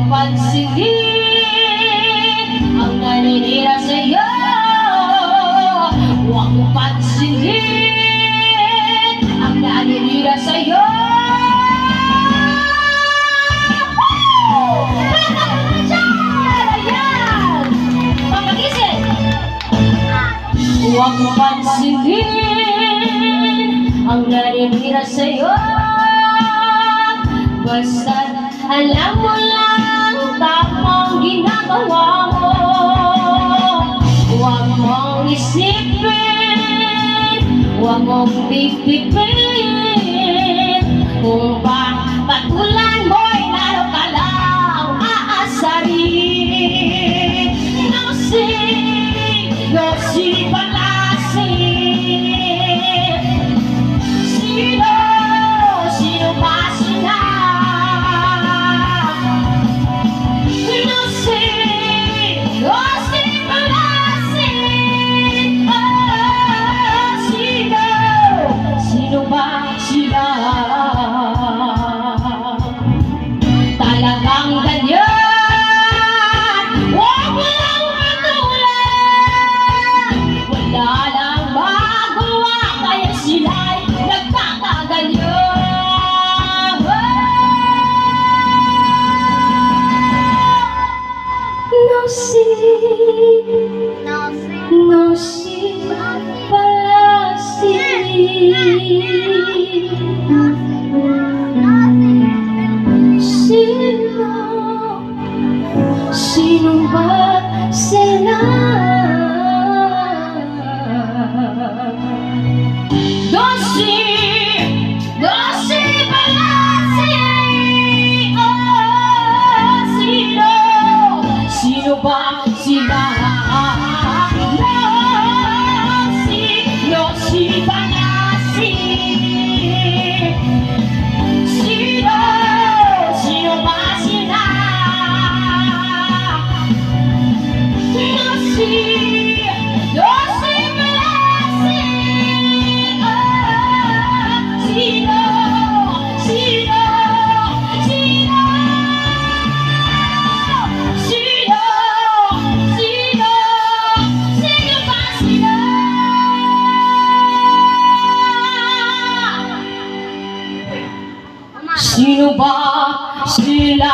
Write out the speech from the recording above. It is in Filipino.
pansinin ang naninira sa'yo. Huwag mo pansinin ang naninira sa'yo. Huwag mo pansinin ang naninira sa'yo. Basta't alam mo lang tamang ginagawa mo. Huwag mong isipin, huwag mong pipipin, kung patulan mo'y lalo ka lang aasarin. No si Palasin. Sino ba sila? No si Palasin. Sino ba sila? Talagang ganyan. No si Palasin. Sino ba sila? No si Palasin. Sino ba sila? No si Palasin. Sino ba sila? No si Palasin. Sino ba sila?